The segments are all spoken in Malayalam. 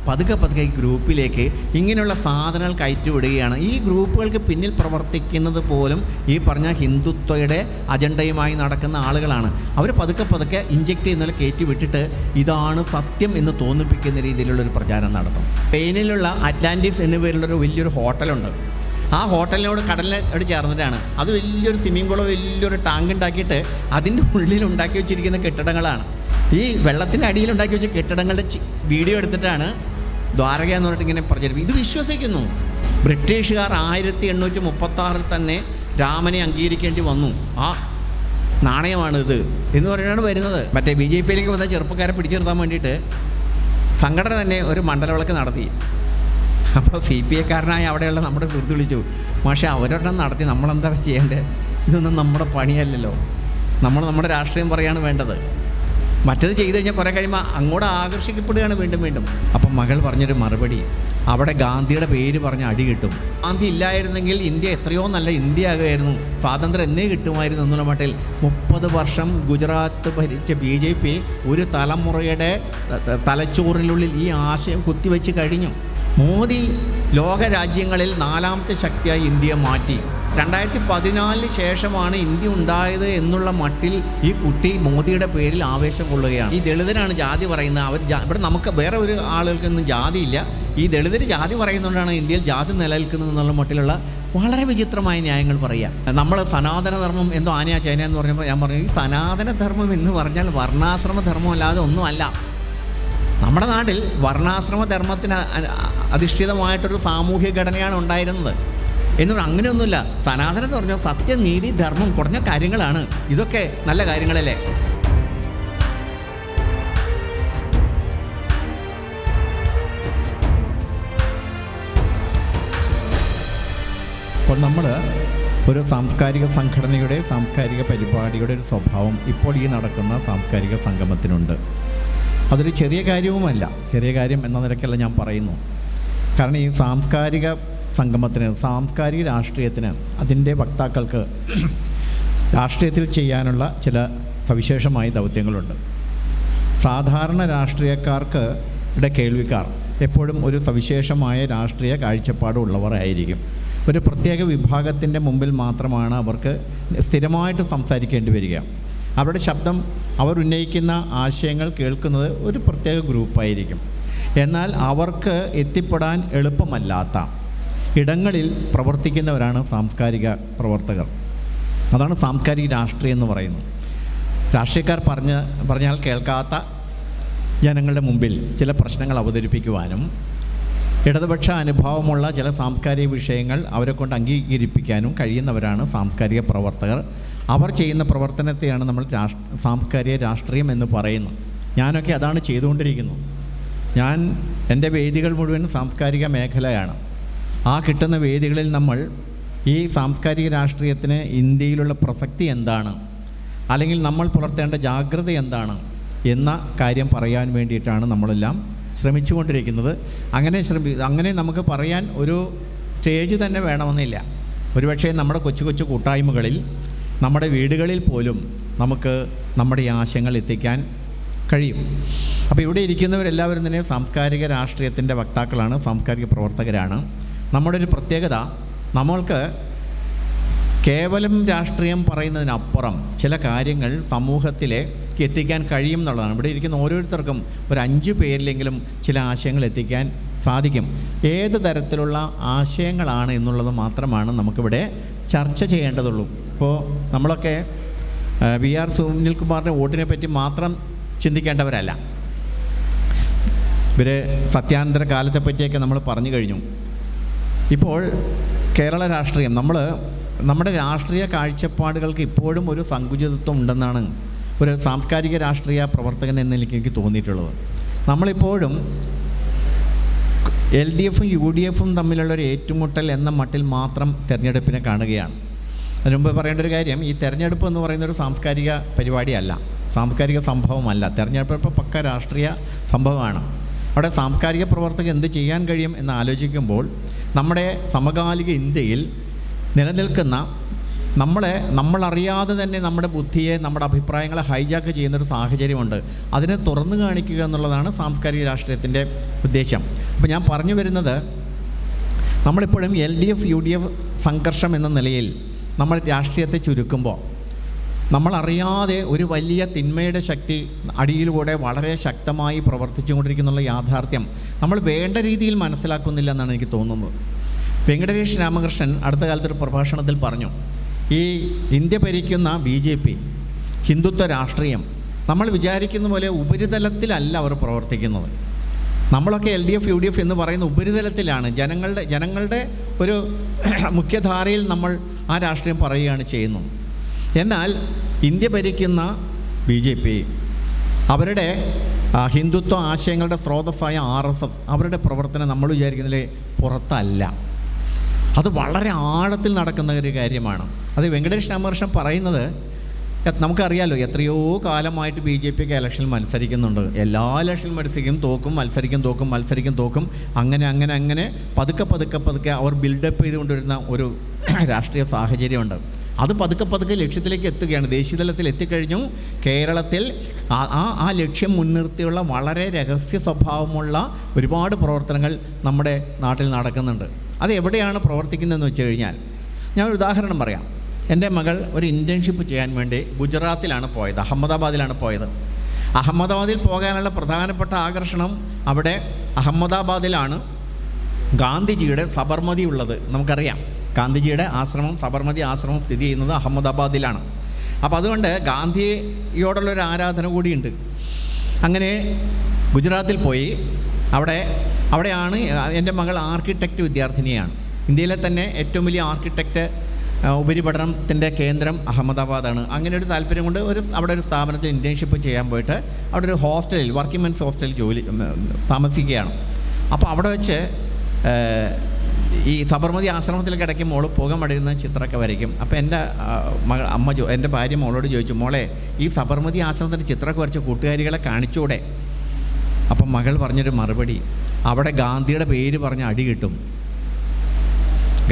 പതുക്കെ പതുക്കെ ഈ ഗ്രൂപ്പിലേക്ക് ഇങ്ങനെയുള്ള സാധനങ്ങൾ കയറ്റിവിടുകയാണ്. ഈ ഗ്രൂപ്പുകൾക്ക് പിന്നിൽ പ്രവർത്തിക്കുന്നത് പോലും ഈ പറഞ്ഞ ഹിന്ദുത്വയുടെ അജണ്ടയുമായി നടക്കുന്ന ആളുകളാണ്. അവർ പതുക്കെ പതുക്കെ ഇഞ്ചെക്ട് ചെയ്യുന്നതിൽ കയറ്റി വിട്ടിട്ട് ഇതാണ് സത്യം എന്ന് തോന്നിപ്പിക്കുന്ന രീതിയിലുള്ളൊരു പ്രചാരണം നടത്തും. സ്പെയിനിലുള്ള അറ്റ്ലാന്റിസ് എന്ന പേരുള്ളൊരു വലിയൊരു ഹോട്ടലുണ്ട്. ആ ഹോട്ടലിനോട് കടലിനോട് ചേർന്നിട്ടാണ്. അത് വലിയൊരു സ്വിമ്മിംഗ് പൂളോ വലിയൊരു ടാങ്ക് ഉണ്ടാക്കിയിട്ട് അതിൻ്റെ ഉള്ളിൽ ഉണ്ടാക്കി വെച്ചിരിക്കുന്ന കെട്ടിടങ്ങളാണ്. ഈ വെള്ളത്തിൻ്റെ അടിയിൽ ഉണ്ടാക്കി വെച്ച കെട്ടിടങ്ങളുടെ വീഡിയോ എടുത്തിട്ടാണ് ദ്വാരക എന്ന് പറഞ്ഞിട്ട് ഇങ്ങനെ പ്രചരിപ്പിക്കും. ഇത് വിശ്വസിക്കുന്നു. ബ്രിട്ടീഷുകാർ 1836 തന്നെ രാമനെ അംഗീകരിക്കേണ്ടി വന്നു. ആ നാണയമാണിത് എന്ന് പറഞ്ഞാണ് വരുന്നത്. മറ്റേ BJPയിലേക്ക് വന്ന ചെറുപ്പക്കാരെ പിടിച്ചു നിർത്താൻ വേണ്ടിയിട്ട് സംഘടന തന്നെ ഒരു മണ്ഡലവിളക്ക് നടത്തി. അപ്പോൾ CPIക്കാരനായ അവിടെയുള്ള നമ്മുടെ സുഹൃത്ത് വിളിച്ചു, പക്ഷേ അവരൊക്കെ നടത്തി നമ്മളെന്താ ചെയ്യേണ്ടത്? ഇതൊന്നും നമ്മുടെ പണിയല്ലല്ലോ. നമ്മുടെ രാഷ്ട്രീയം പറയുകയാണ് വേണ്ടത്. മറ്റത് ചെയ്തു കഴിഞ്ഞാൽ കുറേ കഴിയുമ്പോൾ അങ്ങോട്ട് ആകർഷിക്കപ്പെടുകയാണ് വീണ്ടും വീണ്ടും. അപ്പം മകൾ പറഞ്ഞൊരു മറുപടി, അവിടെ ഗാന്ധിയുടെ പേര് പറഞ്ഞ് അടി കിട്ടും. ഗാന്ധി ഇല്ലായിരുന്നെങ്കിൽ ഇന്ത്യ എത്രയോ നല്ല ഇന്ത്യ ആകുമായിരുന്നു, സ്വാതന്ത്ര്യം എന്നേ കിട്ടുമായിരുന്നു എന്നുള്ള മട്ടിൽ 30 വർഷം ഗുജറാത്ത് ഭരിച്ച BJP ഒരു തലമുറയുടെ തലച്ചോറിനുള്ളിൽ ഈ ആശയം കുത്തിവെച്ച് കഴിഞ്ഞു. മോദി ലോക രാജ്യങ്ങളിൽ 4ാമത്തെ ശക്തിയായി ഇന്ത്യയെ മാറ്റി. 2014 ശേഷമാണ് ഇന്ത്യ ഉണ്ടായത് എന്നുള്ള മട്ടിൽ ഈ കുട്ടി മോദിയുടെ പേരിൽ ആവേശം കൊള്ളുകയാണ്. ഈ ദളിതരാണ് ജാതി പറയുന്നത്. ഇവിടെ നമുക്ക് വേറെ ഒരു ആളുകൾക്കൊന്നും ജാതിയില്ല. ഈ ദളിതർ ജാതി പറയുന്നതുകൊണ്ടാണ് ഇന്ത്യയിൽ ജാതി നിലനിൽക്കുന്നത് എന്നുള്ള മട്ടിലുള്ള വളരെ വിചിത്രമായ ന്യായങ്ങൾ പറയുക. നമ്മൾ സനാതനധർമ്മം എന്തോ ആനയാ ചൈന എന്ന് പറഞ്ഞപ്പോൾ ഞാൻ പറഞ്ഞു, ഈ സനാതനധർമ്മം എന്ന് പറഞ്ഞാൽ വർണ്ണാശ്രമധർമ്മം അല്ലാതെ ഒന്നുമല്ല. നമ്മുടെ നാട്ടിൽ വർണ്ണാശ്രമധർമ്മത്തിന് അധിഷ്ഠിതമായിട്ടൊരു സാമൂഹ്യ ഘടനയാണ് ഉണ്ടായിരുന്നത്. എന്നൊരു അങ്ങനെയൊന്നുമില്ല. സനാതനം എന്ന് പറഞ്ഞാൽ സത്യം, നീതി, ധർമ്മം കുറഞ്ഞ കാര്യങ്ങളാണ്. ഇതൊക്കെ നല്ല കാര്യങ്ങളല്ലേ? അപ്പോൾ നമ്മൾ ഒരു സാംസ്കാരിക സംഘടനയുടെ സാംസ്കാരിക പരിപാടിയുടെ ഒരു സ്വഭാവം ഇപ്പോൾ ഈ നടക്കുന്ന സാംസ്കാരിക സംഗമത്തിനുണ്ട്. അതൊരു ചെറിയ കാര്യവുമല്ല. ചെറിയ കാര്യം എന്ന നിലയ്ക്കല്ല ഞാൻ പറയുന്നു. കാരണം ഈ സാംസ്കാരിക സംഗമത്തിന്, സാംസ്കാരിക രാഷ്ട്രീയത്തിന്, അതിൻ്റെ വക്താക്കൾക്ക് രാഷ്ട്രീയത്തിൽ ചെയ്യാനുള്ള ചില സവിശേഷമായ ദൗത്യങ്ങളുണ്ട്. സാധാരണ രാഷ്ട്രീയക്കാർക്ക് കേൾവിക്കാർ എപ്പോഴും ഒരു സവിശേഷമായ രാഷ്ട്രീയ കാഴ്ചപ്പാടുള്ളവർ ആയിരിക്കും. ഒരു പ്രത്യേക വിഭാഗത്തിൻ്റെ മുമ്പിൽ മാത്രമാണ് അവർക്ക് സ്ഥിരമായിട്ട് സംസാരിക്കേണ്ടി വരിക. അവരുടെ ശബ്ദം, അവർ ഉന്നയിക്കുന്ന ആശയങ്ങൾ കേൾക്കുന്നത് ഒരു പ്രത്യേക ഗ്രൂപ്പായിരിക്കും. എന്നാൽ അവർക്ക് എത്തിപ്പെടാൻ എളുപ്പമല്ലാത്ത ഇടങ്ങളിൽ പ്രവർത്തിക്കുന്നവരാണ് സാംസ്കാരിക പ്രവർത്തകർ. അതാണ് സാംസ്കാരിക രാഷ്ട്രീയം എന്ന് പറയുന്നത്. രാഷ്ട്രീയക്കാർ പറഞ്ഞാൽ കേൾക്കാത്ത ജനങ്ങളുടെ മുമ്പിൽ ചില പ്രശ്നങ്ങൾ അവതരിപ്പിക്കുവാനും ഇടതുപക്ഷ അനുഭവമുള്ള ചില സാംസ്കാരിക വിഷയങ്ങൾ അവരെ കൊണ്ട് അംഗീകരിപ്പിക്കാനും കഴിയുന്നവരാണ് സാംസ്കാരിക പ്രവർത്തകർ. അവർ ചെയ്യുന്ന പ്രവർത്തനത്തെയാണ് നമ്മൾ സാംസ്കാരിക രാഷ്ട്രീയം എന്ന് പറയുന്നത്. ഞാനൊക്കെ അതാണ് ചെയ്തുകൊണ്ടിരിക്കുന്നത്. എൻ്റെ വേദികൾ മുഴുവൻ സാംസ്കാരിക മേഖലയാണ്. ആ കിട്ടുന്ന വേദികളിൽ നമ്മൾ ഈ സാംസ്കാരിക രാഷ്ട്രീയത്തിന് ഇന്ത്യയിലുള്ള പ്രസക്തി എന്താണ്, അല്ലെങ്കിൽ നമ്മൾ പുലർത്തേണ്ട ജാഗ്രത എന്താണ് എന്ന കാര്യം പറയാൻ വേണ്ടിയിട്ടാണ് നമ്മളെല്ലാം ശ്രമിച്ചുകൊണ്ടിരിക്കുന്നത്. അങ്ങനെ നമുക്ക് പറയാൻ ഒരു സ്റ്റേജ് തന്നെ വേണമെന്നില്ല. ഒരുപക്ഷെ നമ്മുടെ കൊച്ചു കൊച്ചു കൂട്ടായ്മകളിൽ, നമ്മുടെ വീടുകളിൽ പോലും നമുക്ക് നമ്മുടെ ആശയങ്ങൾ എത്തിക്കാൻ കഴിയും. അപ്പോൾ ഇവിടെ ഇരിക്കുന്നവരെല്ലാവരും തന്നെ സാംസ്കാരിക രാഷ്ട്രീയത്തിൻ്റെ വക്താക്കളാണ്, സാംസ്കാരിക പ്രവർത്തകരാണ്. നമ്മുടെ ഒരു പ്രത്യേകത, നമ്മൾക്ക് കേവലം രാഷ്ട്രീയം പറയുന്നതിനപ്പുറം ചില കാര്യങ്ങൾ സമൂഹത്തിലേക്ക് എത്തിക്കാൻ കഴിയും എന്നുള്ളതാണ്. ഇവിടെ ഇരിക്കുന്ന ഓരോരുത്തർക്കും ഒരു 5 പേരിലെങ്കിലും ചില ആശയങ്ങൾ എത്തിക്കാൻ സാധിക്കും. ഏത് തരത്തിലുള്ള ആശയങ്ങളാണ് എന്നുള്ളത് മാത്രമാണ് നമുക്കിവിടെ ചർച്ച ചെയ്യേണ്ടതുള്ളൂ. ഇപ്പോൾ നമ്മളൊക്കെ VR സുനിൽകുമാറിൻ്റെ വോട്ടിനെ പറ്റി മാത്രം ചിന്തിക്കേണ്ടവരല്ല. ഇവർ സത്യാനന്തര കാലത്തെ പറ്റിയൊക്കെ നമ്മൾ പറഞ്ഞു കഴിഞ്ഞു. ഇപ്പോൾ കേരള രാഷ്ട്രീയം, നമ്മുടെ രാഷ്ട്രീയ കാഴ്ചപ്പാടുകൾക്ക് ഇപ്പോഴും ഒരു സങ്കുചിതത്വം ഉണ്ടെന്നാണ് ഒരു സാംസ്കാരിക രാഷ്ട്രീയ പ്രവർത്തകൻ എന്ന നിലയ്ക്ക് എനിക്ക് തോന്നിയിട്ടുള്ളത്. നമ്മളിപ്പോഴും LDFും UDFും തമ്മിലുള്ളൊരു ഏറ്റുമുട്ടൽ എന്ന മട്ടിൽ മാത്രം തിരഞ്ഞെടുപ്പിനെ കാണുകയാണ്. അതിനുമുമ്പ് പറയേണ്ട ഒരു കാര്യം, ഈ തിരഞ്ഞെടുപ്പ് എന്ന് പറയുന്നൊരു സാംസ്കാരിക പരിപാടിയല്ല, സാംസ്കാരിക സംഭവമല്ല. തിരഞ്ഞെടുപ്പ് പക്ക രാഷ്ട്രീയ സംഭവമാണ്. അവിടെ സാംസ്കാരിക പ്രവർത്തകർ എന്ത് ചെയ്യാൻ കഴിയും എന്ന് ആലോചിക്കുമ്പോൾ നമ്മുടെ സമകാലിക ഇന്ത്യയിൽ നിലനിൽക്കുന്ന നമ്മളറിയാതെ തന്നെ നമ്മുടെ ബുദ്ധിയെ, നമ്മുടെ അഭിപ്രായങ്ങളെ ഹൈജാക്ക് ചെയ്യുന്നൊരു സാഹചര്യമുണ്ട്. അതിനെ തുറന്നു കാണിക്കുക എന്നുള്ളതാണ് സാംസ്കാരിക രാഷ്ട്രീയത്തിൻ്റെ ഉദ്ദേശം. അപ്പോൾ ഞാൻ പറഞ്ഞു വരുന്നത്, നമ്മളിപ്പോഴും LDF UDF സംഘർഷം എന്ന നിലയിൽ നമ്മൾ രാഷ്ട്രീയത്തെ ചുരുക്കുമ്പോൾ നമ്മളറിയാതെ ഒരു വലിയ തിന്മയുടെ ശക്തി അടിയിലൂടെ വളരെ ശക്തമായി പ്രവർത്തിച്ചുകൊണ്ടിരിക്കുന്നുള്ള യാഥാർത്ഥ്യം നമ്മൾ വേണ്ട രീതിയിൽ മനസ്സിലാക്കുന്നില്ല എന്നാണ് എനിക്ക് തോന്നുന്നത്. വെങ്കടേഷ് രാമകൃഷ്ണൻ അടുത്ത കാലത്തൊരു പ്രഭാഷണത്തിൽ പറഞ്ഞു, ഈ ഇന്ത്യ ഭരിക്കുന്ന BJP ഹിന്ദുത്വ രാഷ്ട്രീയം നമ്മൾ വിചാരിക്കുന്ന പോലെ ഉപരിതലത്തിലല്ല അവർ പ്രവർത്തിക്കുന്നത്. നമ്മളൊക്കെ LDF UDF എന്ന് പറയുന്ന ഉപരിതലത്തിലാണ്, ജനങ്ങളുടെ ഒരു മുഖ്യധാരയിൽ നമ്മൾ ആ രാഷ്ട്രീയം പറയുകയാണ് ചെയ്യുന്നത്. എന്നാൽ ഇന്ത്യ ഭരിക്കുന്ന BJP അവരുടെ ഹിന്ദുത്വ ആശയങ്ങളുടെ സ്രോതസ്സായ RSS അവരുടെ പ്രവർത്തനം നമ്മൾ വിചാരിക്കുന്നതിലെ പുറത്തല്ല. അത് വളരെ ആഴത്തിൽ നടക്കുന്ന ഒരു കാര്യമാണ്. അത് വെങ്കടേഷ് രാമകൃഷ്ണൻ പറയുന്നത് നമുക്കറിയാലോ, എത്രയോ കാലമായിട്ട് BJPക്ക് ഇലക്ഷനിൽ മത്സരിക്കുന്നുണ്ട്. എല്ലാ ഇലക്ഷനിൽ മത്സരിക്കും തോക്കും. അങ്ങനെ പതുക്കെ അവർ ബിൽഡപ്പ് ചെയ്തുകൊണ്ടിരുന്ന ഒരു രാഷ്ട്രീയ സാഹചര്യമുണ്ട്. അത് പതുക്കെ ലക്ഷ്യത്തിലേക്ക് എത്തുകയാണ്. ദേശീയതലത്തിൽ എത്തിക്കഴിഞ്ഞു. കേരളത്തിൽ ആ ലക്ഷ്യം മുൻനിർത്തിയുള്ള വളരെ രഹസ്യ സ്വഭാവമുള്ള ഒരുപാട് പ്രവർത്തനങ്ങൾ നമ്മുടെ നാട്ടിൽ നടക്കുന്നുണ്ട്. അത് എവിടെയാണ് പ്രവർത്തിക്കുന്നതെന്ന് വെച്ച് കഴിഞ്ഞാൽ, ഞാനൊരു ഉദാഹരണം പറയാം. എൻ്റെ മകൾ ഒരു ഇൻറ്റേൺഷിപ്പ് ചെയ്യാൻ വേണ്ടി ഗുജറാത്തിലാണ് പോയത്, അഹമ്മദാബാദിലാണ് പോയത്. അഹമ്മദാബാദിൽ പോകാനുള്ള പ്രധാനപ്പെട്ട ആകർഷണം, അവിടെ അഹമ്മദാബാദിലാണ് ഗാന്ധിജിയുടെ സബർമതി ഉള്ളത്. നമുക്കറിയാം, ഗാന്ധിജിയുടെ ആശ്രമം, സബർമതി ആശ്രമം സ്ഥിതി ചെയ്യുന്നത് അഹമ്മദാബാദിലാണ്. അപ്പോൾ അതുകൊണ്ട് ഗാന്ധിയോടുള്ളൊരു ആരാധന കൂടിയുണ്ട്. അങ്ങനെ ഗുജറാത്തിൽ പോയി. അവിടെയാണ് എൻ്റെ മകൾ ആർക്കിടെക്റ്റ് വിദ്യാർത്ഥിനിയാണ്. ഇന്ത്യയിലെ തന്നെ ഏറ്റവും വലിയ ആർക്കിടെക്റ്റ് ഉപരിപഠനത്തിൻ്റെ കേന്ദ്രം അഹമ്മദാബാദാണ്. അങ്ങനെ ഒരു താല്പര്യം കൊണ്ട് അവിടെ ഒരു സ്ഥാപനത്തിൽ ഇൻറ്റേൺഷിപ്പ് ചെയ്യാൻ പോയിട്ട് അവിടെ ഒരു ഹോസ്റ്റലിൽ, വർക്കിംഗ് മെൻസ് ഹോസ്റ്റലിൽ താമസിക്കുകയാണ്. അപ്പോൾ അവിടെ വെച്ച് ഈ സബർമതി ആശ്രമത്തിലേക്ക് ഇടയ്ക്ക് മോള് പോകാൻ മടിയുന്ന ചിത്രമൊക്കെ വരയ്ക്കും. അപ്പോൾ എൻ്റെ ഭാര്യ മോളോട് ചോദിച്ചു, മോളെ ഈ സബർമതി ആശ്രമത്തിൻ്റെ ചിത്രമൊക്കെ വരച്ച് കൂട്ടുകാരികളെ കാണിച്ചൂടെ? അപ്പം മകൾ പറഞ്ഞൊരു മറുപടി, അവിടെ ഗാന്ധിയുടെ പേര് പറഞ്ഞ് അടി കിട്ടും.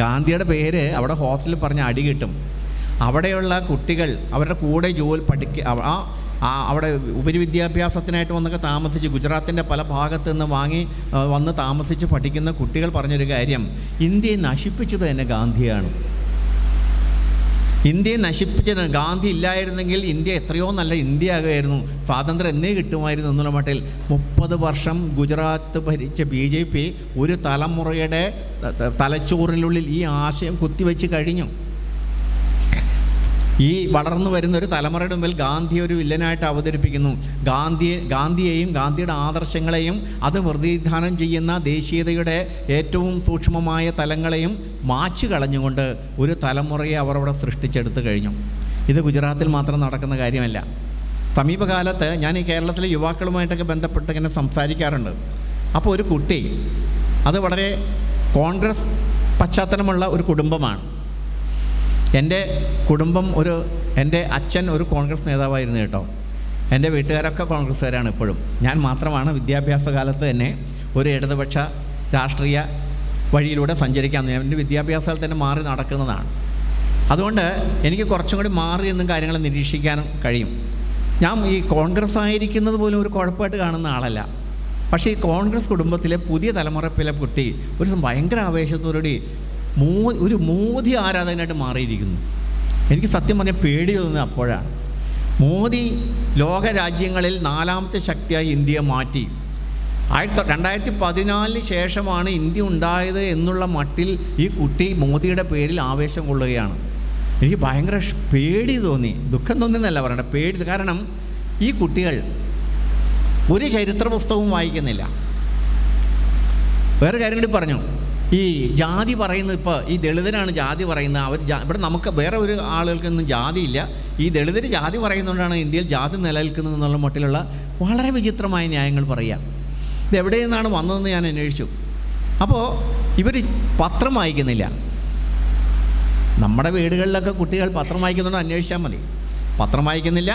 ഗാന്ധിയുടെ പേര് അവിടെ ഹോസ്റ്റലിൽ പറഞ്ഞ അടി കിട്ടും. അവിടെയുള്ള കുട്ടികൾ അവരുടെ കൂടെ അവിടെ ഉപരിവിദ്യാഭ്യാസത്തിനായിട്ട് വന്നൊക്കെ താമസിച്ച് ഗുജറാത്തിൻ്റെ പല ഭാഗത്തു നിന്ന് വന്ന് താമസിച്ച് പഠിക്കുന്ന കുട്ടികൾ പറഞ്ഞൊരു കാര്യം, ഇന്ത്യയെ നശിപ്പിച്ചത് തന്നെ ഗാന്ധിയാണ്. ഇന്ത്യയെ നശിപ്പിച്ചത് ഗാന്ധി ഇല്ലായിരുന്നെങ്കിൽ ഇന്ത്യ എത്രയോ നല്ല ഇന്ത്യ ആകുമായിരുന്നു, സ്വാതന്ത്ര്യം എന്നേ കിട്ടുമായിരുന്നു എന്നുള്ള മട്ടിൽ 30 വർഷം ഗുജറാത്ത് ഭരിച്ച BJP ഒരു തലമുറയുടെ തലച്ചോറിനുള്ളിൽ ഈ ആശയം കുത്തിവെച്ച് കഴിഞ്ഞു. ഈ വളർന്നു വരുന്ന ഒരു തലമുറയുടെ മുമ്പിൽ ഗാന്ധി ഒരു വില്ലനായിട്ട് അവതരിപ്പിക്കുന്നു. ഗാന്ധിയെയും ഗാന്ധിയുടെ ആദർശങ്ങളെയും അത് പ്രതിനിധാനം ചെയ്യുന്ന ദേശീയതയുടെ ഏറ്റവും സൂക്ഷ്മമായ തലങ്ങളെയും മാച്ചു കളഞ്ഞുകൊണ്ട് ഒരു തലമുറയെ അവർ അവിടെ സൃഷ്ടിച്ചെടുത്തു കഴിഞ്ഞു. ഇത് ഗുജറാത്തിൽ മാത്രം നടക്കുന്ന കാര്യമല്ല. സമീപകാലത്ത് ഞാൻ ഈ കേരളത്തിലെ യുവാക്കളുമായിട്ടൊക്കെ ബന്ധപ്പെട്ട് ഇങ്ങനെ സംസാരിക്കാറുണ്ട്. അപ്പോൾ ഒരു കുട്ടി, അത് വളരെ കോൺഗ്രസ് പശ്ചാത്തലമുള്ള ഒരു കുടുംബമാണ്. എൻ്റെ കുടുംബം എൻ്റെ അച്ഛൻ ഒരു കോൺഗ്രസ് നേതാവായിരുന്നു കേട്ടോ. എൻ്റെ വീട്ടുകാരൊക്കെ കോൺഗ്രസ്സുകാരാണ് ഇപ്പോഴും. ഞാൻ മാത്രമാണ് വിദ്യാഭ്യാസ കാലത്ത് തന്നെ ഒരു ഇടതുപക്ഷ രാഷ്ട്രീയ വഴിയിലൂടെ സഞ്ചരിക്കാൻ, എൻ്റെ വിദ്യാഭ്യാസത്തിൽ തന്നെ മാറി നടക്കുന്നതാണ്. അതുകൊണ്ട് എനിക്ക് കുറച്ചും കൂടി മാറി എന്നും കാര്യങ്ങൾ നിരീക്ഷിക്കാനും കഴിയും. ഞാൻ ഈ കോൺഗ്രസ് ആയിരിക്കുന്നത് പോലും ഒരു കുഴപ്പമായിട്ട് കാണുന്ന ആളല്ല. പക്ഷേ ഈ കോൺഗ്രസ് കുടുംബത്തിലെ പുതിയ തലമുറയിലെ കുട്ടി ഒരു ഭയങ്കര ആവേശത്തോടുകൂടി ഒരു മോദി ആരാധകനായിട്ട് മാറിയിരിക്കുന്നു. എനിക്ക് സത്യം പറഞ്ഞാൽ പേടി തോന്നുന്നത് അപ്പോഴാണ്. മോദി ലോകരാജ്യങ്ങളിൽ 4ാമത്തെ ശക്തിയായി ഇന്ത്യയെ മാറ്റി. 2014 ശേഷമാണ് ഇന്ത്യ ഉണ്ടായത് എന്നുള്ള മട്ടിൽ ഈ കുട്ടി മോദിയുടെ പേരിൽ ആവേശം കൊള്ളുകയാണ്. എനിക്ക് ഭയങ്കര പേടി തോന്നി, ദുഃഖം തോന്നിയെന്നല്ല പറയണ്ട, പേടി. കാരണം ഈ കുട്ടികൾ ഒരു ചരിത്ര പുസ്തകവും വായിക്കുന്നില്ല. വേറെ കാര്യം കൂടി പറഞ്ഞു, ഈ ജാതി പറയുന്നത്, ഇപ്പോൾ ഈ ദളിതരാണ് ജാതി പറയുന്നത്. ഇവിടെ നമുക്ക് വേറെ ഒരു ആളുകൾക്കൊന്നും ജാതിയില്ല, ഈ ദളിതർ ജാതി പറയുന്നതുകൊണ്ടാണ് ഇന്ത്യയിൽ ജാതി നിലനിൽക്കുന്നത് എന്നുള്ള മട്ടിലുള്ള വളരെ വിചിത്രമായ ന്യായങ്ങൾ പറയാം. ഇതെവിടെ നിന്നാണ് വന്നതെന്ന് ഞാൻ അന്വേഷിച്ചു. അപ്പോൾ ഇവർ പത്രം വായിക്കുന്നില്ല. നമ്മുടെ വീടുകളിലൊക്കെ കുട്ടികൾ പത്രം വായിക്കുന്നുണ്ടോ അന്വേഷിച്ചാൽ മതി. പത്രം വായിക്കുന്നില്ല.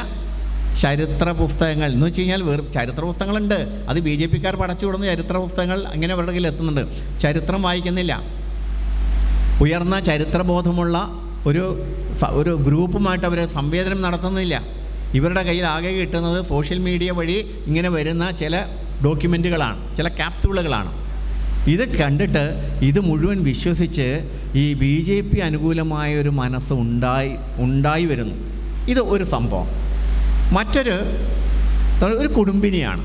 ചരിത്ര പുസ്തകങ്ങൾ എന്ന് വെച്ച് കഴിഞ്ഞാൽ ചരിത്ര പുസ്തകങ്ങളുണ്ട്, അത് BJPക്കാർ പടച്ചു വിടുന്ന ചരിത്ര പുസ്തകങ്ങൾ അങ്ങനെ അവരുടെ കയ്യിൽ എത്തുന്നുണ്ട്. ചരിത്രം വായിക്കുന്നില്ല. ഉയർന്ന ചരിത്രബോധമുള്ള ഒരു ഗ്രൂപ്പുമായിട്ട് അവർ സംവേദനം നടത്തുന്നില്ല. ഇവരുടെ കയ്യിൽ ആകെ കിട്ടുന്നത് സോഷ്യൽ മീഡിയ വഴി ഇങ്ങനെ വരുന്ന ചില ഡോക്യുമെൻറ്റുകളാണ്, ചില ക്യാപ്സ്യൂളുകളാണ്. ഇത് കണ്ടിട്ട് ഇത് മുഴുവൻ വിശ്വസിച്ച് ഈ BJP അനുകൂലമായൊരു മനസ്സ് ഉണ്ടായി വരുന്നു. ഇത് ഒരു സംഭവം. മറ്റൊരു കുടുംബിനിയാണ്.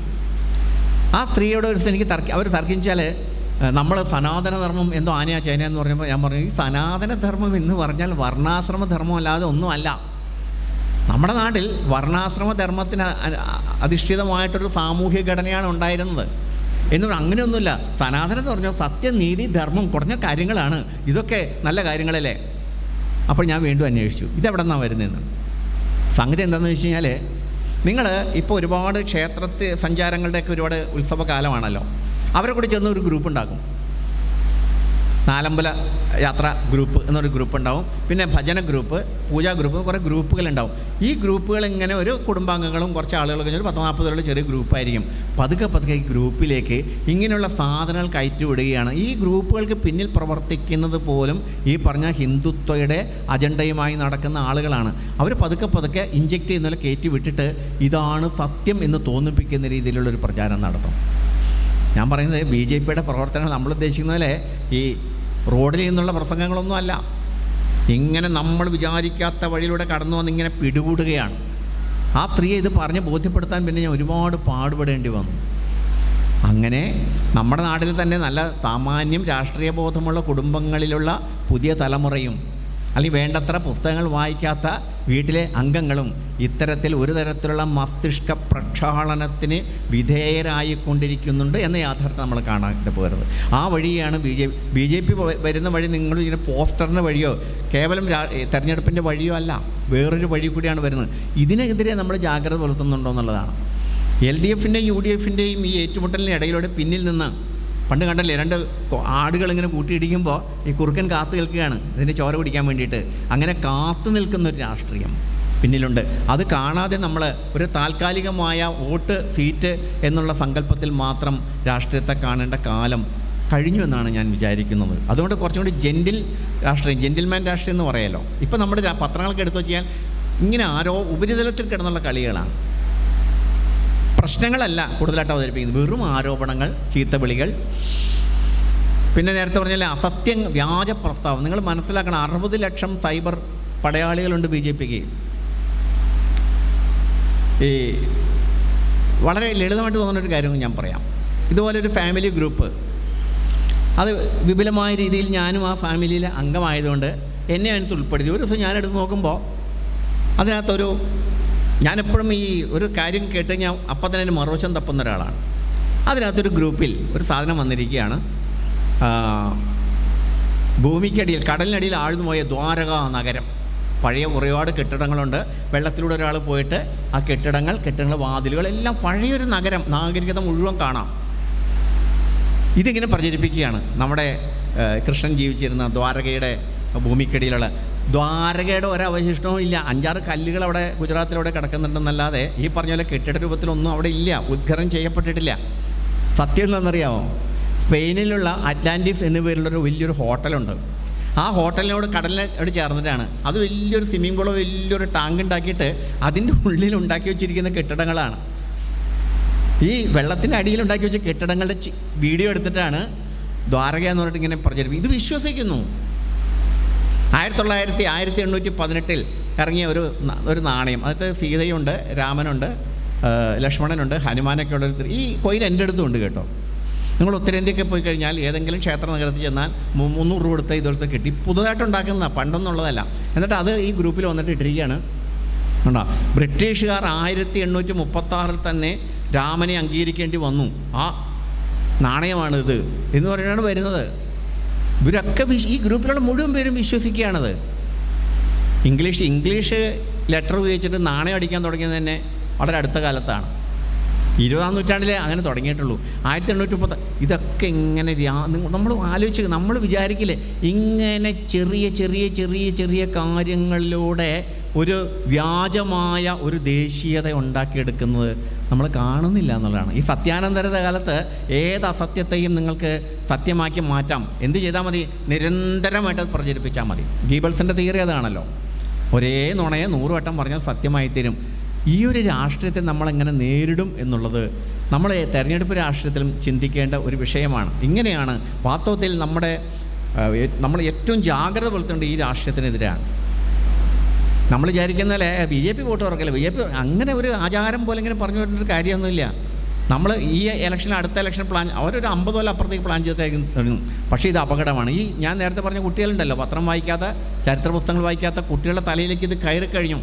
ആ സ്ത്രീയോട് ഒരു എനിക്ക് അവർ തർക്കിച്ചാൽ നമ്മൾ സനാതനധർമ്മം എന്തോ ആനയാ ചേന എന്ന് പറഞ്ഞപ്പോൾ ഞാൻ പറഞ്ഞു, ഈ സനാതനധർമ്മം എന്ന് പറഞ്ഞാൽ വർണ്ണാശ്രമ ധർമ്മം അല്ലാതെ ഒന്നുമല്ല. നമ്മുടെ നാട്ടിൽ വർണ്ണാശ്രമ ധർമ്മത്തിന് അധിഷ്ഠിതമായിട്ടൊരു സാമൂഹ്യ ഘടനയാണ് ഉണ്ടായിരുന്നത്. എന്നുകൊണ്ട് അങ്ങനെയൊന്നുമില്ല. സനാതനം എന്ന് പറഞ്ഞാൽ സത്യം, നീതി, ധർമ്മം കുറഞ്ഞ കാര്യങ്ങളാണ്. ഇതൊക്കെ നല്ല കാര്യങ്ങളല്ലേ? അപ്പോൾ ഞാൻ വീണ്ടും അന്വേഷിച്ചു ഇതെവിടെ നിന്നാണ് വരുന്നതെന്ന്. സംഗതി എന്താണെന്ന് വെച്ച് കഴിഞ്ഞാൽ, നിങ്ങൾ ഇപ്പോൾ ഒരുപാട് ക്ഷേത്രത്തിൽ സഞ്ചാരങ്ങളുടെയൊക്കെ ഒരുപാട് ഉത്സവകാലമാണല്ലോ. അവരെ കൂടി ചേർന്ന് ഒരു ഗ്രൂപ്പ് ഉണ്ടാക്കും. നാലമ്പല യാത്ര ഗ്രൂപ്പ് എന്നൊരു ഗ്രൂപ്പ് ഉണ്ടാവും. പിന്നെ ഭജന ഗ്രൂപ്പ്, പൂജാ ഗ്രൂപ്പ്, കുറേ ഗ്രൂപ്പുകളുണ്ടാവും. ഈ ഗ്രൂപ്പുകൾ ഇങ്ങനെ ഒരു കുടുംബാംഗങ്ങളും കുറച്ച് ആളുകൾ കഴിഞ്ഞാൽ 10-40 ചെറിയ ഗ്രൂപ്പായിരിക്കും. പതുക്കെ ഈ ഗ്രൂപ്പിലേക്ക് ഇങ്ങനെയുള്ള സാധനങ്ങൾ കയറ്റിവിടുകയാണ്. ഈ ഗ്രൂപ്പുകൾക്ക് പിന്നിൽ പ്രവർത്തിക്കുന്നത് പോലും ഈ പറഞ്ഞ ഹിന്ദുത്വയുടെ അജണ്ടയുമായി നടക്കുന്ന ആളുകളാണ്. അവർ പതുക്കെ ഇഞ്ചെക്റ്റ് ചെയ്യുന്നതിൽ കയറ്റി വിട്ടിട്ട് ഇതാണ് സത്യം എന്ന് തോന്നിപ്പിക്കുന്ന രീതിയിലുള്ളൊരു പ്രചാരണം നടത്തും. ഞാൻ പറയുന്നത് BJPയുടെ പ്രവർത്തനങ്ങൾ നമ്മൾ ഉദ്ദേശിക്കുന്ന പോലെ ഈ റോഡിൽ നിന്നുള്ള പ്രസംഗങ്ങളൊന്നും അല്ല. ഇങ്ങനെ നമ്മൾ വിചാരിക്കാത്ത വഴിയിലൂടെ കടന്നു വന്ന് ഇങ്ങനെ പിടികൂടുകയാണ്. ആ സ്ത്രീയെ ഇത് പറഞ്ഞ് ബോധ്യപ്പെടുത്താൻ പിന്നെ ഞാൻ ഒരുപാട് പാടുപെടേണ്ടി വന്നു. അങ്ങനെ നമ്മുടെ നാട്ടിൽ തന്നെ നല്ല സാമാന്യം രാഷ്ട്രീയ ബോധമുള്ള കുടുംബങ്ങളിലുള്ള പുതിയ തലമുറയും അല്ലെങ്കിൽ വേണ്ടത്ര പുസ്തകങ്ങൾ വായിക്കാത്ത വീട്ടിലെ അംഗങ്ങളും ഇത്തരത്തിൽ ഒരു തരത്തിലുള്ള മസ്തിഷ്ക പ്രക്ഷാളനത്തിന് വിധേയരായിക്കൊണ്ടിരിക്കുന്നുണ്ട് എന്ന യാഥാർത്ഥ്യം നമ്മൾ കാണാതെ പോകരുത്. ആ വഴിയാണ് BJP വരുന്ന വഴി. നിങ്ങൾ ഇങ്ങനെ പോസ്റ്ററിൻ്റെ വഴിയോ കേവലം തെരഞ്ഞെടുപ്പിൻ്റെ വഴിയോ അല്ല, വേറൊരു വഴി കൂടിയാണ് വരുന്നത്. ഇതിനെതിരെ നമ്മൾ ജാഗ്രത പുലർത്തുന്നുണ്ടോ എന്നുള്ളതാണ്. LDFൻ്റെയും UDFൻ്റെയും ഈ ഏറ്റുമുട്ടലിന് ഇടയിലൂടെ പിന്നിൽ നിന്ന് പണ്ട് കണ്ടല്ലേ, 2 ആടുകളിങ്ങനെ കൂട്ടിയിടിക്കുമ്പോൾ ഈ കുറുക്കൻ കാത്തു നിൽക്കുകയാണ് ഇതിൻ്റെ ചോര കുടിക്കാൻ വേണ്ടിയിട്ട്. അങ്ങനെ കാത്തു നിൽക്കുന്നൊരു രാഷ്ട്രീയം പിന്നിലുണ്ട്. അത് കാണാതെ നമ്മൾ ഒരു താൽക്കാലികമായ വോട്ട് സീറ്റ് എന്നുള്ള സങ്കല്പത്തിൽ മാത്രം രാഷ്ട്രീയത്തെ കാണേണ്ട കാലം കഴിഞ്ഞു എന്നാണ് ഞാൻ വിചാരിക്കുന്നത്. അതുകൊണ്ട് കുറച്ചും കൂടി ജെൻറ്റിൽമാൻ രാഷ്ട്രീയം എന്ന് പറയാമല്ലോ. ഇപ്പം നമ്മുടെ പത്രങ്ങളൊക്കെ എടുത്തു വെച്ചാൽ ഇങ്ങനെ ഉപരിതലത്തിൽ കിടന്നുള്ള കളികളാണ്. പ്രശ്നങ്ങളല്ല കൂടുതലായിട്ട് അവതരിപ്പിക്കുന്നത്, വെറും ആരോപണങ്ങൾ, ചീത്തവിളികൾ. പിന്നെ നേരത്തെ പറഞ്ഞാൽ അസത്യം, വ്യാജ പ്രസ്താവന. നിങ്ങൾ മനസ്സിലാക്കണം, 60 ലക്ഷം സൈബർ പടയാളികളുണ്ട് BJPക്ക്. ഈ വളരെ ലളിതമായിട്ട് തോന്നുന്നൊരു കാര്യം ഞാൻ പറയാം. ഇതുപോലൊരു ഫാമിലി ഗ്രൂപ്പ്, അത് വിപുലമായ രീതിയിൽ ഞാനും ആ ഫാമിലിയിലെ അംഗമായതുകൊണ്ട് എന്നെ അതിനകത്ത് ഉൾപ്പെടുത്തി. ഒരു ദിവസം ഞാനെടുത്ത് നോക്കുമ്പോൾ അതിനകത്തൊരു, ഞാനെപ്പോഴും ഈ ഒരു കാര്യം കേട്ട് കഴിഞ്ഞാൽ അപ്പം തന്നെ മറുവശം തപ്പുന്ന ഒരാളാണ്. അതിനകത്തൊരു ഗ്രൂപ്പിൽ ഒരു സാധനം വന്നിരിക്കുകയാണ്. ഭൂമിക്കടിയിൽ, കടലിനടിയിൽ ആഴ്ന്നുപോയ ദ്വാരകാ നഗരം. പഴയ ഒരുപാട് കെട്ടിടങ്ങളുണ്ട്. വെള്ളത്തിലൂടെ ഒരാൾ പോയിട്ട് ആ കെട്ടിടങ്ങൾ, വാതിലുകൾ എല്ലാം പഴയൊരു നഗരം, നാഗരികത മുഴുവൻ കാണാം. ഇതിങ്ങനെ പ്രചരിപ്പിക്കുകയാണ്. നമ്മുടെ കൃഷ്ണൻ ജീവിച്ചിരുന്ന ദ്വാരകയുടെ ഭൂമിക്കടിയിലുള്ള ദ്വാരകയുടെ ഒരവശിഷ്ടവും ഇല്ല. 5-6 കല്ലുകൾ അവിടെ ഗുജറാത്തിലൂടെ കിടക്കുന്നുണ്ടെന്നല്ലാതെ ഈ പറഞ്ഞ പോലെ കെട്ടിട രൂപത്തിലൊന്നും അവിടെ ഇല്ല, ഉദ്ഘാടനം ചെയ്യപ്പെട്ടിട്ടില്ല. സത്യം എന്താണെന്നറിയാമോ? സ്പെയിനിലുള്ള അറ്റ്ലാന്റിസ് എന്ന പേരിലൊരു വലിയൊരു ഹോട്ടലുണ്ട്. ആ ഹോട്ടലിനോട് കടലിനോട് ചേർന്നിട്ടാണ്. അത് വലിയൊരു സ്വിമ്മിംഗ് പൂളോ വലിയൊരു ടാങ്ക് ഉണ്ടാക്കിയിട്ട് അതിൻ്റെ ഉള്ളിൽ ഉണ്ടാക്കി വെച്ചിരിക്കുന്ന കെട്ടിടങ്ങളാണ്. ഈ വെള്ളത്തിൻ്റെ അടിയിൽ ഉണ്ടാക്കി വെച്ച കെട്ടിടങ്ങളുടെ വീഡിയോ എടുത്തിട്ടാണ് ദ്വാരക എന്ന് പറഞ്ഞിട്ട് ഇങ്ങനെ പ്രചരിപ്പിക്കും. ഇത് വിശ്വസിക്കുന്നു. 1818 ഇറങ്ങിയ ഒരു നാണയം. അതിൽ സീതയുണ്ട്, രാമനുണ്ട്, ലക്ഷ്മണനുണ്ട്, ഹനുമാനൊക്കെ ഉള്ളൊരു. ഈ കോയിൻ എൻ്റെ അടുത്തുണ്ട് കേട്ടോ. നിങ്ങൾ ഉത്തരേന്ത്യയൊക്കെ പോയി കഴിഞ്ഞാൽ ഏതെങ്കിലും ക്ഷേത്ര നഗരത്തിൽ ചെന്നാൽ 300 രൂപ കൊടുത്ത് ഇതുപോലത്തെ കിട്ടി. പുതുതായിട്ടുണ്ടാക്കുന്നതാണ്, പണ്ടൊന്നുള്ളതല്ല. എന്നിട്ട് അത് ഈ ഗ്രൂപ്പിൽ വന്നിട്ട് ഇട്ടിരിക്കുകയാണ്. കണ്ടോ, ബ്രിട്ടീഷുകാർ 1836 തന്നെ രാമനെ അംഗീകരിക്കേണ്ടി വന്നു. ആ നാണയമാണിത് എന്ന് പറയുകയാണ് വരുന്നത്. ഇവരൊക്കെ ഈ ഗ്രൂപ്പിലുള്ള മുഴുവൻ പേരും വിശ്വസിക്കുകയാണത്. ഇംഗ്ലീഷ് ലെറ്റർ ഉപയോഗിച്ചിട്ട് നാണയം അടിക്കാൻ തുടങ്ങിയത് തന്നെ വളരെ അടുത്ത കാലത്താണ്. 20-ാം നൂറ്റാണ്ടിലെ അങ്ങനെ തുടങ്ങിയിട്ടുള്ളൂ. 1830. ഇതൊക്കെ ഇങ്ങനെ നമ്മൾ ആലോചിച്ച് നമ്മൾ വിചാരിക്കില്ലേ, ഇങ്ങനെ ചെറിയ കാര്യങ്ങളിലൂടെ ഒരു വ്യാജമായ ഒരു ദേശീയത ഉണ്ടാക്കിയെടുക്കുന്നത് നമ്മൾ കാണുന്നില്ല എന്നുള്ളതാണ്. ഈ സത്യാനന്തരത കാലത്ത് ഏത് അസത്യത്തെയും നിങ്ങൾക്ക് സത്യമാക്കി മാറ്റാം. എന്ത് ചെയ്താൽ മതി? നിരന്തരമായിട്ട് അത് പ്രചരിപ്പിച്ചാൽ മതി. ഗീബൽസിൻ്റെ തിയറി അതാണല്ലോ, ഒരേ നുണയെ 100 വട്ടം പറഞ്ഞാൽ സത്യമായി തീരും. ഈ ഒരു രാഷ്ട്രീയത്തെ നമ്മളെങ്ങനെ നേരിടും എന്നുള്ളത് നമ്മൾ തെരഞ്ഞെടുപ്പ് രാഷ്ട്രീയത്തിലും ചിന്തിക്കേണ്ട ഒരു വിഷയമാണ്. ഇങ്ങനെയാണ് വാസ്തവത്തിൽ നമ്മൾ ഏറ്റവും ജാഗ്രത പുലർത്തേണ്ട ഈ രാഷ്ട്രീയത്തിനെതിരാണ്. നമ്മൾ വിചാരിക്കുന്നതല്ലേ BJP വോട്ട് തുറക്കില്ല, BJP അങ്ങനെ ഒരു ആചാരം പോലെ ഇങ്ങനെ പറഞ്ഞു വരുന്നൊരു കാര്യമൊന്നുമില്ല. നമ്മൾ ഈ ഇലക്ഷനിൽ അടുത്ത ഇലക്ഷൻ പ്ലാൻ അവരൊരു 50 കൊല്ലം അപ്പുറത്തേക്ക് പ്ലാൻ ചെയ്തിട്ടായിരിക്കും തുടങ്ങും. പക്ഷേ ഇത് അപകടമാണ്. ഈ ഞാൻ നേരത്തെ പറഞ്ഞ കുട്ടികളുണ്ടല്ലോ, പത്രം വായിക്കാത്ത, ചരിത്ര പുസ്തകങ്ങൾ വായിക്കാത്ത കുട്ടികളുടെ തലയിലേക്ക് ഇത് കയറി കഴിഞ്ഞു.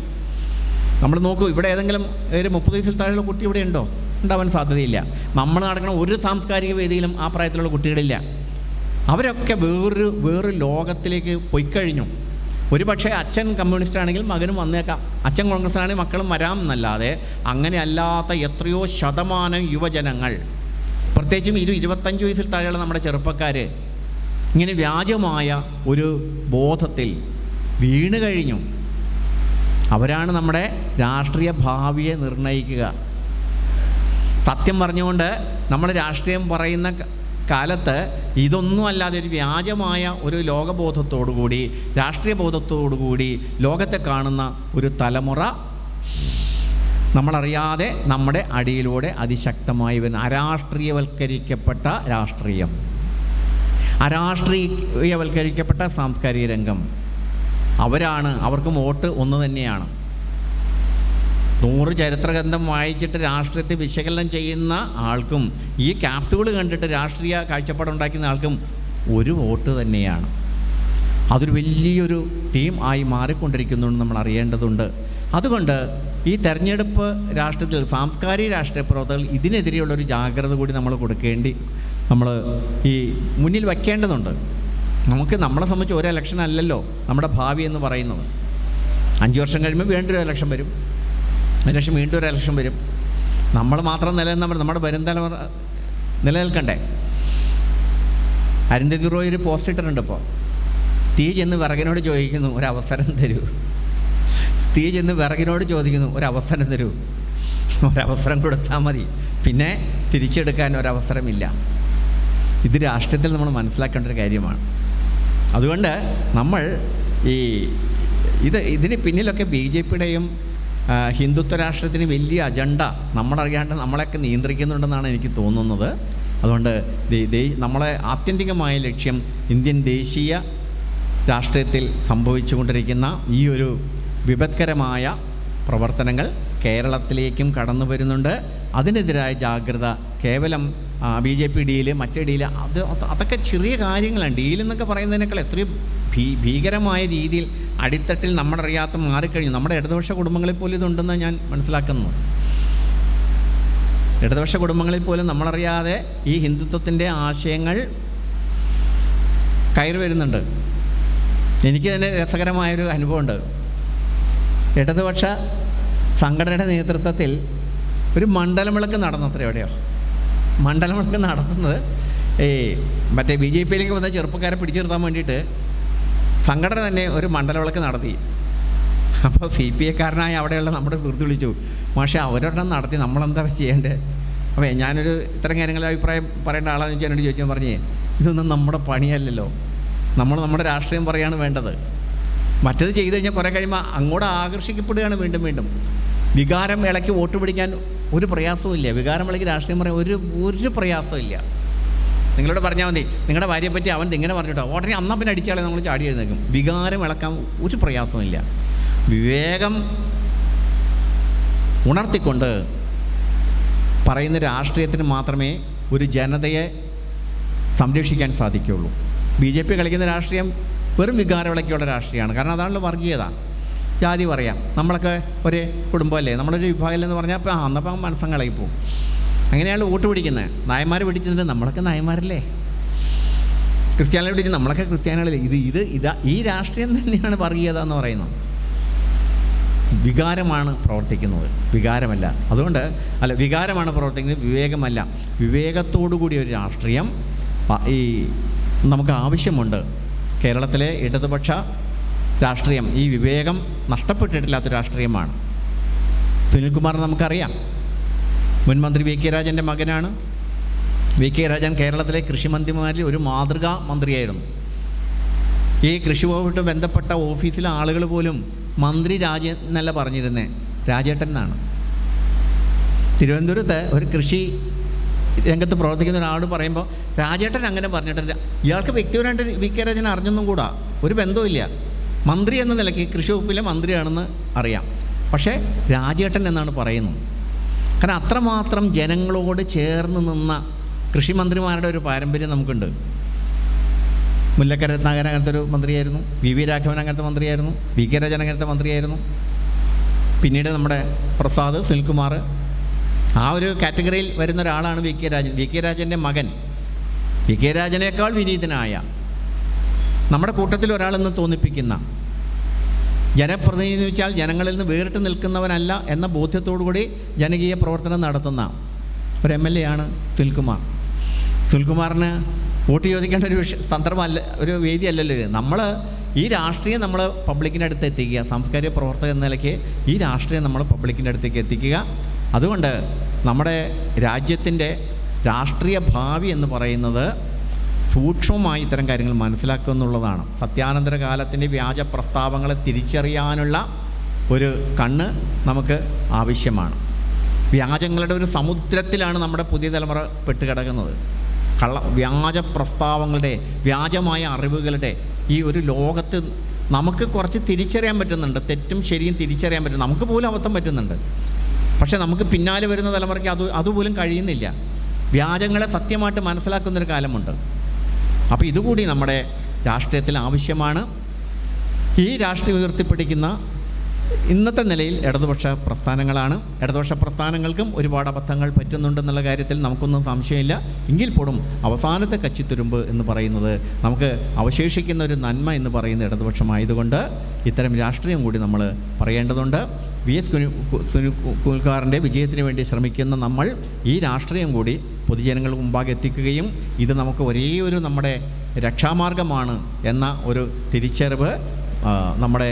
നമ്മൾ നോക്കൂ, ഇവിടെ ഏതെങ്കിലും ഒരു 30 വയസ്സിൽ താഴെയുള്ള കുട്ടി ഇവിടെ ഉണ്ടോ? ഉണ്ടാവാൻ സാധ്യതയില്ല. നമ്മൾ നടക്കുന്ന ഒരു സാംസ്കാരിക വേദിയിലും ആ പ്രായത്തിലുള്ള കുട്ടികളില്ല. അവരൊക്കെ വേറൊരു ലോകത്തിലേക്ക് പോയിക്കഴിഞ്ഞു. ഒരു പക്ഷേ അച്ഛൻ കമ്മ്യൂണിസ്റ്റ് ആണെങ്കിൽ മകനും വന്നേക്കാം, അച്ഛൻ കോൺഗ്രസ്സാണെങ്കിൽ മക്കളും വരാം എന്നല്ലാതെ അങ്ങനെ അല്ലാത്ത എത്രയോ ശതമാനം യുവജനങ്ങൾ, പ്രത്യേകിച്ചും 25 വയസ്സിൽ താഴെയുള്ള നമ്മുടെ ചെറുപ്പക്കാർ ഇങ്ങനെ വ്യാജമായ ഒരു ബോധത്തിൽ വീണ് കഴിഞ്ഞു. അവരാണ് നമ്മുടെ രാഷ്ട്രീയ ഭാവിയെ നിർണ്ണയിക്കുക. സത്യം പറഞ്ഞുകൊണ്ട് നമ്മൾ രാഷ്ട്രീയം പറയുന്ന കാലത്ത് ഇതൊന്നും അല്ലാതെ ഒരു വ്യാജമായ ഒരു ലോകബോധത്തോടുകൂടി, രാഷ്ട്രീയ ബോധത്തോടുകൂടി ലോകത്തെ കാണുന്ന ഒരു തലമുറ നമ്മളറിയാതെ നമ്മുടെ അടിയിലൂടെ അതിശക്തമായി വരുന്ന അരാഷ്ട്രീയവൽക്കരിക്കപ്പെട്ട രാഷ്ട്രീയം, അരാഷ്ട്രീയവൽക്കരിക്കപ്പെട്ട സാംസ്കാരിക രംഗം, അവർക്കും വോട്ട് ഒന്ന് തന്നെയാണ്. 100 ചരിത്രഗ്രന്ഥം വായിച്ചിട്ട് രാഷ്ട്രീയത്തെ വിശകലനം ചെയ്യുന്ന ആൾക്കും ഈ ക്യാപ്സ്യൂൾ കണ്ടിട്ട് രാഷ്ട്രീയ കാഴ്ചപ്പാടുണ്ടാക്കുന്ന ആൾക്കും ഒരു വോട്ട് തന്നെയാണ്. അതൊരു വലിയൊരു ടീം ആയി മാറിക്കൊണ്ടിരിക്കുന്നുണ്ടെന്ന് നമ്മൾ അറിയേണ്ടതുണ്ട്. അതുകൊണ്ട് ഈ തെരഞ്ഞെടുപ്പ് രാഷ്ട്രീയത്തിൽ സാംസ്കാരിക രാഷ്ട്രീയ പ്രവർത്തകർ ഇതിനെതിരെയുള്ളൊരു ജാഗ്രത കൂടി നമ്മൾ ഈ മുന്നിൽ വയ്ക്കേണ്ടതുണ്ട്. നമ്മളെ സംബന്ധിച്ച് ഒരു ഇലക്ഷൻ അല്ലല്ലോ നമ്മുടെ ഭാവി എന്ന് പറയുന്നത്. 5 വർഷം കഴിയുമ്പോൾ വീണ്ടും ഒരു ഇലക്ഷൻ വരും, അതിനുശേഷം വീണ്ടും ഒരു ഇലക്ഷൻ വരും. നമ്മൾ മാത്രം നമ്മുടെ വരും തലമുറ നിലനിൽക്കണ്ടേ? അരുന്ധതി റോയ് ഒരു പോസ്റ്റ് ഇട്ടിട്ടുണ്ട്. ഇപ്പോൾ തീ ചെന്ന് വിറകിനോട് ചോദിക്കുന്നു ഒരവസരം തരൂ, തീ ചെന്ന് വിറകിനോട് ചോദിക്കുന്നു ഒരവസരം തരൂ. ഒരവസരം കൊടുത്താൽ മതി, പിന്നെ തിരിച്ചെടുക്കാൻ ഒരവസരമില്ല. ഇത് രാഷ്ട്രീയത്തിൽ നമ്മൾ മനസ്സിലാക്കേണ്ട ഒരു കാര്യമാണ്. അതുകൊണ്ട് നമ്മൾ ഇതിന് പിന്നിലൊക്കെ BJPയുടെയും ഹിന്ദുത്വ രാഷ്ട്രത്തിന് വലിയ അജണ്ട നമ്മളറിയാണ്ട് നമ്മളെയൊക്കെ നിയന്ത്രിക്കുന്നുണ്ടെന്നാണ് എനിക്ക് തോന്നുന്നത്. അതുകൊണ്ട് നമ്മളെ ആത്യന്തികമായ ലക്ഷ്യം ഇന്ത്യൻ ദേശീയ രാഷ്ട്രീയത്തിൽ സംഭവിച്ചുകൊണ്ടിരിക്കുന്ന ഈ ഒരു വിപത്കരമായ പ്രവർത്തനങ്ങൾ കേരളത്തിലേക്കും കടന്നു വരുന്നുണ്ട്. അതിനെതിരായ ജാഗ്രത കേവലം BJP ഡീല്, മറ്റേ ഡീല്, അതൊക്കെ ചെറിയ കാര്യങ്ങളാണ്. ഡീലെന്നൊക്കെ പറയുന്നതിനേക്കാൾ എത്രയോ ഭീകരമായ രീതിയിൽ അടിത്തട്ടിൽ നമ്മളറിയാത്ത മാറിക്കഴിഞ്ഞു. നമ്മുടെ ഇടതുപക്ഷ കുടുംബങ്ങളിൽ പോലും ഇതുണ്ടെന്ന് ഞാൻ മനസ്സിലാക്കുന്നു. ഇടതുപക്ഷ കുടുംബങ്ങളിൽ പോലും നമ്മളറിയാതെ ഈ ഹിന്ദുത്വത്തിൻ്റെ ആശയങ്ങൾ കയറി വരുന്നുണ്ട്. എനിക്ക് തന്നെ രസകരമായൊരു അനുഭവമുണ്ട്. ഇടതുപക്ഷ സംഘടനയുടെ നേതൃത്വത്തിൽ ഒരു മണ്ഡലവിളക്ക് നടന്നത്ര എവിടെയോ മണ്ഡലവിളക്ക് നടത്തുന്നത് മറ്റേ BJPയിലേക്ക് വന്ന ചെറുപ്പക്കാരെ പിടിച്ചു നിർത്താൻ വേണ്ടിയിട്ട് സംഘടന തന്നെ ഒരു മണ്ഡലവിളക്ക് നടത്തി. അപ്പോൾ CPIക്കാരനായ അവിടെയുള്ള നമ്മുടെ സുഹൃത്ത് വിളിച്ചു, പക്ഷേ അവരൊരെണ്ണം നടത്തി, നമ്മളെന്താ ചെയ്യേണ്ടത്? അപ്പോൾ ഞാനൊരു ഇത്തരം കാര്യങ്ങളിൽ അഭിപ്രായം പറയേണ്ട ആളാണെന്ന് വെച്ചാൽ എന്നോട് ചോദിച്ചാൽ പറഞ്ഞേ, ഇതൊന്നും നമ്മുടെ പണിയല്ലല്ലോ, നമ്മുടെ രാഷ്ട്രീയം പറയുകയാണ് വേണ്ടത്. മറ്റത് ചെയ്തു കഴിഞ്ഞാൽ കുറേ കഴിയുമ്പോൾ അങ്ങോട്ട് ആകർഷിക്കപ്പെടുകയാണ് വീണ്ടും വീണ്ടും. വികാരം ഇളക്കി വോട്ട് പിടിക്കാൻ ഒരു പ്രയാസവും ഇല്ല. വികാരം ഇളക്കി രാഷ്ട്രീയം പറയാൻ ഒരു പ്രയാസവും ഇല്ല. നിങ്ങളോട് പറഞ്ഞാൽ മതി, നിങ്ങളുടെ ഭാര്യയെ പറ്റി അവൻ ഇങ്ങനെ പറഞ്ഞിട്ടോ, ഉടനെ അന്നാ പിന്നെ അടിച്ചാളെ നമ്മൾ ചാടി എഴുന്നേക്കും. വികാരം ഇളക്കാൻ ഒരു പ്രയാസവും ഇല്ല. വിവേകം ഉണർത്തിക്കൊണ്ട് പറയുന്ന രാഷ്ട്രീയത്തിന് മാത്രമേ ഒരു ജനതയെ സംരക്ഷിക്കാൻ സാധിക്കുകയുള്ളൂ. BJP കളിക്കുന്ന രാഷ്ട്രീയം വെറും വികാരം ഇളക്കിയുള്ള രാഷ്ട്രീയമാണ്. കാരണം അതാണല്ലോ വർഗീയത. ജാതി പറയാം, നമ്മളൊക്കെ ഒരു കുടുംബമല്ലേ, നമ്മളൊരു വിഭാഗം എന്ന് പറഞ്ഞാൽ അപ്പോൾ അന്നപ്പം മനസ്സങ്ങളായി പോകും. അങ്ങനെയാണ് വോട്ട് പിടിക്കുന്നത്. നായന്മാർ പിടിച്ചിട്ടുണ്ട്, നമ്മളൊക്കെ നായന്മാരല്ലേ. ക്രിസ്ത്യാനികളെ പിടിച്ച് നമ്മളൊക്കെ ക്രിസ്ത്യാനികളല്ലേ. ഈ രാഷ്ട്രീയം തന്നെയാണ് വർഗീയത എന്ന് പറയുന്നത്. വികാരമാണ് പ്രവർത്തിക്കുന്നത്, വികാരമല്ല. അതുകൊണ്ട് വികാരമാണ് പ്രവർത്തിക്കുന്നത്, വിവേകമല്ല. വിവേകത്തോടു കൂടിയ ഒരു രാഷ്ട്രീയം നമുക്ക് ആവശ്യമുണ്ട്. കേരളത്തിലെ ഇടതുപക്ഷ രാഷ്ട്രീയം ഈ വിവേകം നഷ്ടപ്പെട്ടിട്ടില്ലാത്ത രാഷ്ട്രീയമാണ്. സുനിൽകുമാർ നമുക്കറിയാം, മുൻ മന്ത്രി VK രാജൻ്റെ മകനാണ്. VK രാജൻ കേരളത്തിലെ കൃഷിമന്ത്രിമാരിൽ ഒരു മാതൃകാ മന്ത്രിയായിരുന്നു. ഈ കൃഷി വകുപ്പുമായിട്ട് ബന്ധപ്പെട്ട ഓഫീസിലെ ആളുകൾ പോലും മന്ത്രി രാജൻ എന്നല്ല പറഞ്ഞിരുന്നേ, രാജേട്ടൻ എന്നാണ്. തിരുവനന്തപുരത്ത് ഒരു കൃഷി രംഗത്ത് പ്രവർത്തിക്കുന്ന ഒരാളോട് പറയുമ്പോൾ രാജേട്ടൻ അങ്ങനെ പറഞ്ഞിട്ട് ഇയാൾക്ക് വ്യക്തിപരമായിട്ട് വി കെ രാജനെ അറിഞ്ഞൊന്നും കൂടാ, ഒരു ബന്ധവുമില്ല. മന്ത്രി എന്ന നിലയ്ക്ക് കൃഷി വകുപ്പിലെ മന്ത്രിയാണെന്ന് അറിയാം, പക്ഷേ രാജേട്ടൻ എന്നാണ് പറയുന്നത്. കാരണം അത്രമാത്രം ജനങ്ങളോട് ചേർന്ന് നിന്ന കൃഷിമന്ത്രിമാരുടെ ഒരു പാരമ്പര്യം നമുക്കുണ്ട്. മുല്ലക്കര രത്നാകരൻ അങ്ങനത്തെ ഒരു മന്ത്രിയായിരുന്നു, വി രാഘവൻ അങ്ങനത്തെ മന്ത്രിയായിരുന്നു, വി കെ രാജൻ അങ്ങനത്തെ മന്ത്രിയായിരുന്നു. പിന്നീട് നമ്മുടെ പ്രസാദ്, സുനിൽകുമാർ, ആ ഒരു കാറ്റഗറിയിൽ വരുന്ന ഒരാളാണ് V K Rajan. V K രാജൻ്റെ മകൻ, വി കെ രാജനേക്കാൾ വിനീതനായ, നമ്മുടെ കൂട്ടത്തിൽ ഒരാളെന്ന് തോന്നിപ്പിക്കുന്ന, ജനപ്രതിനിധി എന്ന് വെച്ചാൽ ജനങ്ങളിൽ നിന്ന് വേറിട്ട് നിൽക്കുന്നവനല്ല എന്ന ബോധ്യത്തോടുകൂടി ജനകീയ പ്രവർത്തനം നടത്തുന്ന ഒരു MLA ആണ് സുനിൽകുമാർ. സുനിൽകുമാറിന് വോട്ട് ചോദിക്കേണ്ട ഒരു സന്ദർഭമല്ല, ഒരു വേദിയല്ലല്ലോ ഇത്. നമ്മൾ ഈ രാഷ്ട്രീയം നമ്മൾ പബ്ലിക്കിൻ്റെ അടുത്ത് എത്തിക്കുക, സാംസ്കാരിക പ്രവർത്തകർ എന്ന നിലയ്ക്ക് ഈ രാഷ്ട്രീയം നമ്മൾ പബ്ലിക്കിൻ്റെ അടുത്തേക്ക് എത്തിക്കുക. അതുകൊണ്ട് നമ്മുടെ രാജ്യത്തിൻ്റെ രാഷ്ട്രീയ ഭാവി എന്ന് പറയുന്നത് സൂക്ഷ്മമായി ഇത്തരം കാര്യങ്ങൾ മനസ്സിലാക്കുക എന്നുള്ളതാണ്. സത്യാനന്തര കാലത്തിൻ്റെ വ്യാജ പ്രസ്താവങ്ങളെ തിരിച്ചറിയാനുള്ള ഒരു കണ്ണ് നമുക്ക് ആവശ്യമാണ്. വ്യാജങ്ങളുടെ ഒരു സമുദ്രത്തിലാണ് നമ്മുടെ പുതിയ തലമുറ പെട്ടുകിടക്കുന്നത്. വ്യാജ പ്രസ്താവങ്ങളുടെ, വ്യാജമായ അറിവുകളുടെ ഈ ഒരു ലോകത്ത് നമുക്ക് കുറച്ച് തിരിച്ചറിയാൻ പറ്റുന്നുണ്ട്, തെറ്റും ശരിയും തിരിച്ചറിയാൻ പറ്റും. നമുക്ക് പോലും അബദ്ധം പറ്റുന്നുണ്ട്, പക്ഷേ നമുക്ക് പിന്നാലെ വരുന്ന തലമുറയ്ക്ക് അതുപോലും കഴിയുന്നില്ല. വ്യാജങ്ങളെ സത്യമായിട്ട് മനസ്സിലാക്കുന്നൊരു കാലമുണ്ട്. അപ്പോൾ ഇതുകൂടി നമ്മുടെ രാഷ്ട്രീയത്തിൽ ആവശ്യമാണ്. ഈ രാഷ്ട്രീയം ഉയർത്തിപ്പിടിക്കുന്ന ഇന്നത്തെ നിലയിൽ ഇടതുപക്ഷ പ്രസ്ഥാനങ്ങളാണ്. ഇടതുപക്ഷ പ്രസ്ഥാനങ്ങൾക്കും ഒരുപാട് അബദ്ധങ്ങൾ പറ്റുന്നുണ്ടെന്നുള്ള കാര്യത്തിൽ നമുക്കൊന്നും സംശയമില്ല. എങ്കിൽ പോലും അവസാനത്തെ കച്ചിത്തുരുമ്പ് എന്ന് പറയുന്നത്, നമുക്ക് അവശേഷിക്കുന്ന ഒരു നന്മ എന്ന് പറയുന്ന ഇടതുപക്ഷമായതുകൊണ്ട് ഇത്തരം രാഷ്ട്രീയം കൂടി നമ്മൾ പറയേണ്ടതുണ്ട്. VS സുനിൽകുമാറിൻ്റെ വിജയത്തിന് വേണ്ടി ശ്രമിക്കുന്ന നമ്മൾ ഈ രാഷ്ട്രീയം കൂടി പൊതുജനങ്ങൾക്ക് മുമ്പാകെ എത്തിക്കുകയും ഇത് നമുക്ക് ഒരേ ഒരു നമ്മുടെ രക്ഷാമാർഗമാണ് എന്ന ഒരു തിരിച്ചറിവ് നമ്മുടെ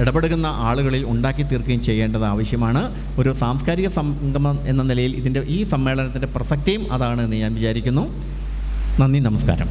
ഇടപെടുന്ന ആളുകളിൽ ഉണ്ടാക്കി തീർക്കുകയും ചെയ്യേണ്ടത് ആവശ്യമാണ്. ഒരു സാംസ്കാരിക സംഗമം എന്ന നിലയിൽ ഈ സമ്മേളനത്തിൻ്റെ പ്രസക്തിയും അതാണ് എന്ന് ഞാൻ വിചാരിക്കുന്നു. നന്ദി, നമസ്കാരം.